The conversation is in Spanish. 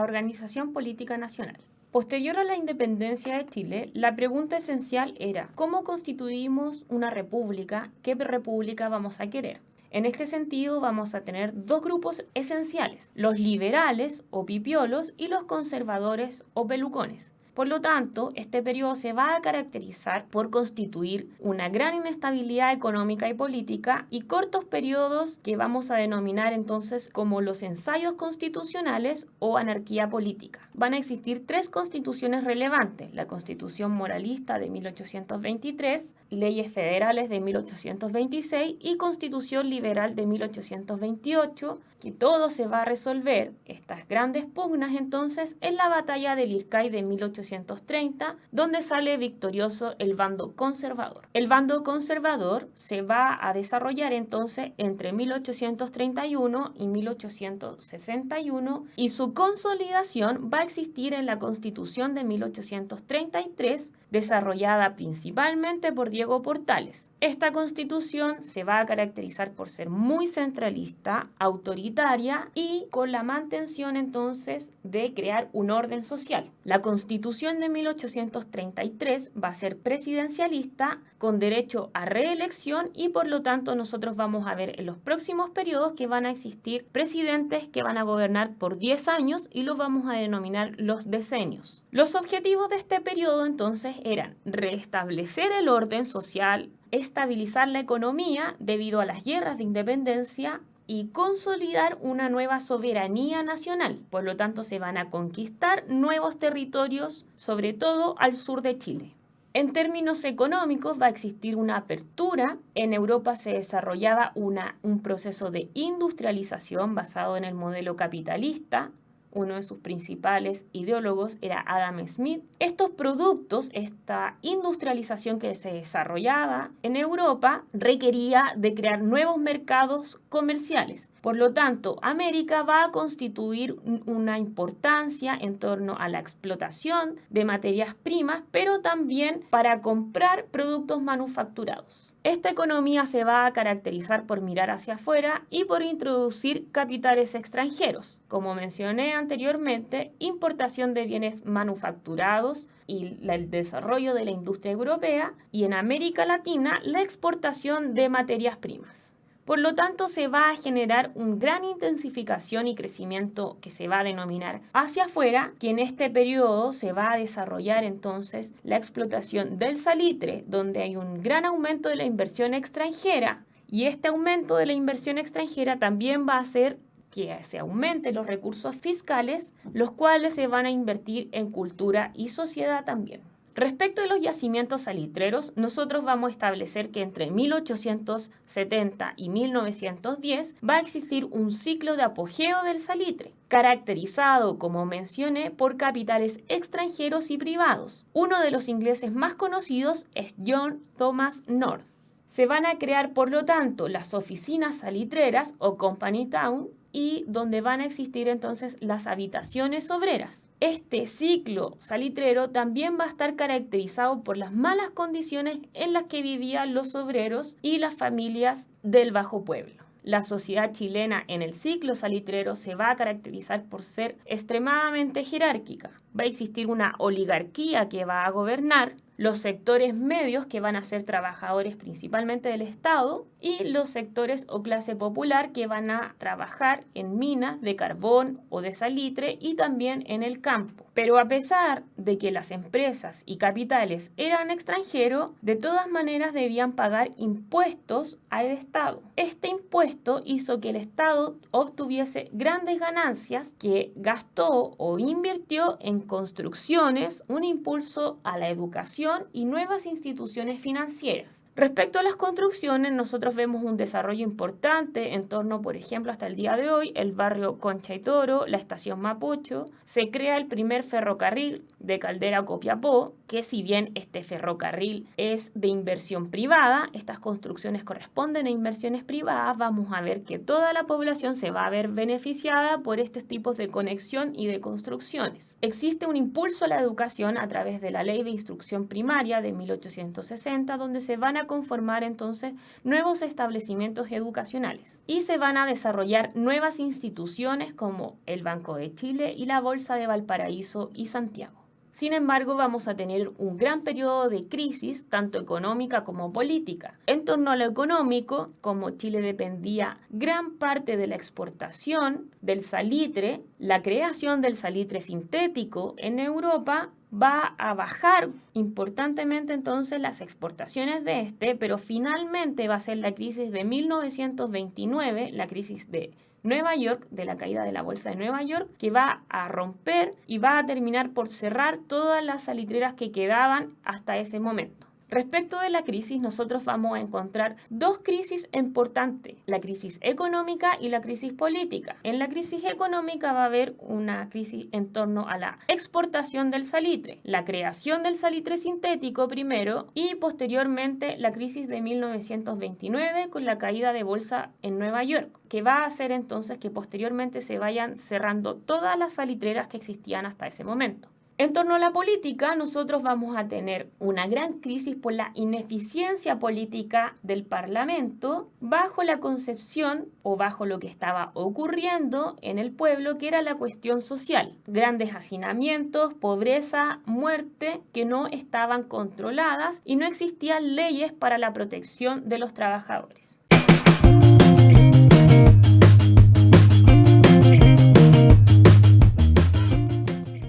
organización política nacional. Posterior a la independencia de Chile, la pregunta esencial era ¿cómo constituimos una república? ¿Qué república vamos a querer? En este sentido vamos a tener dos grupos esenciales, los liberales o pipiolos y los conservadores o pelucones. Por lo tanto, este periodo se va a caracterizar por constituir una gran inestabilidad económica y política y cortos periodos que vamos a denominar entonces como los ensayos constitucionales o anarquía política. Van a existir tres constituciones relevantes, la Constitución Moralista de 1823, leyes federales de 1826 y Constitución Liberal de 1828, que todo se va a resolver, estas grandes pugnas entonces, en la batalla del Ircay de 1830, donde sale victorioso el bando conservador. El bando conservador se va a desarrollar entonces entre 1831 y 1861 y su consolidación va a existir en la Constitución de 1833, desarrollada principalmente por Diego Portales. Esta constitución se va a caracterizar por ser muy centralista, autoritaria y con la mantención entonces de crear un orden social. La constitución de 1833 va a ser presidencialista con derecho a reelección y por lo tanto nosotros vamos a ver en los próximos periodos que van a existir presidentes que van a gobernar por 10 años y los vamos a denominar los decenios. Los objetivos de este periodo entonces eran restablecer el orden social, estabilizar la economía debido a las guerras de independencia y consolidar una nueva soberanía nacional. Por lo tanto, se van a conquistar nuevos territorios, sobre todo al sur de Chile. En términos económicos va a existir una apertura. En Europa se desarrollaba un proceso de industrialización basado en el modelo capitalista. Uno de sus principales ideólogos era Adam Smith. Estos productos, esta industrialización que se desarrollaba en Europa, requería de crear nuevos mercados comerciales. Por lo tanto, América va a constituir una importancia en torno a la explotación de materias primas, pero también para comprar productos manufacturados. Esta economía se va a caracterizar por mirar hacia afuera y por introducir capitales extranjeros. Como mencioné anteriormente, importación de bienes manufacturados y el desarrollo de la industria europea, y en América Latina la exportación de materias primas. Por lo tanto, se va a generar una gran intensificación y crecimiento que se va a denominar hacia afuera, que en este periodo se va a desarrollar entonces la explotación del salitre, donde hay un gran aumento de la inversión extranjera, y este aumento de la inversión extranjera también va a hacer que se aumenten los recursos fiscales, los cuales se van a invertir en cultura y sociedad también. Respecto de los yacimientos salitreros, nosotros vamos a establecer que entre 1870 y 1910 va a existir un ciclo de apogeo del salitre, caracterizado, como mencioné, por capitales extranjeros y privados. Uno de los ingleses más conocidos es John Thomas North. Se van a crear, por lo tanto, las oficinas salitreras o company town y donde van a existir entonces las habitaciones obreras. Este ciclo salitrero también va a estar caracterizado por las malas condiciones en las que vivían los obreros y las familias del bajo pueblo. La sociedad chilena en el ciclo salitrero se va a caracterizar por ser extremadamente jerárquica. Va a existir una oligarquía que va a gobernar, los sectores medios que van a ser trabajadores principalmente del Estado y los sectores o clase popular que van a trabajar en minas de carbón o de salitre y también en el campo. Pero a pesar de que las empresas y capitales eran extranjeros, de todas maneras debían pagar impuestos al Estado. Este impuesto hizo que el Estado obtuviese grandes ganancias que gastó o invirtió en construcciones, un impulso a la educación y nuevas instituciones financieras. Respecto a las construcciones, nosotros vemos un desarrollo importante en torno, por ejemplo, hasta el día de hoy, el barrio Concha y Toro, la estación Mapocho. Se crea el primer ferrocarril de Caldera a Copiapó, que si bien este ferrocarril es de inversión privada, estas construcciones corresponden a inversiones privadas, vamos a ver que toda la población se va a ver beneficiada por estos tipos de conexión y de construcciones. Existe un impulso a la educación a través de la Ley de Instrucción Primaria de 1860, donde se van a a conformar entonces nuevos establecimientos educacionales y se van a desarrollar nuevas instituciones como el Banco de Chile y la Bolsa de Valparaíso y Santiago. Sin embargo, vamos a tener un gran periodo de crisis, tanto económica como política. En torno a lo económico, como Chile dependía gran parte de la exportación del salitre, la creación del salitre sintético en Europa va a bajar importantemente entonces las exportaciones de este, pero finalmente va a ser la crisis de 1929, la crisis de Nueva York, de la caída de la bolsa de Nueva York, que va a romper y va a terminar por cerrar todas las salitreras que quedaban hasta ese momento. Respecto de la crisis, nosotros vamos a encontrar dos crisis importantes, la crisis económica y la crisis política. En la crisis económica va a haber una crisis en torno a la exportación del salitre, la creación del salitre sintético primero y posteriormente la crisis de 1929 con la caída de bolsa en Nueva York, que va a hacer entonces que posteriormente se vayan cerrando todas las salitreras que existían hasta ese momento. En torno a la política, nosotros vamos a tener una gran crisis por la ineficiencia política del Parlamento bajo la concepción o bajo lo que estaba ocurriendo en el pueblo, que era la cuestión social. Grandes hacinamientos, pobreza, muerte que no estaban controladas y no existían leyes para la protección de los trabajadores.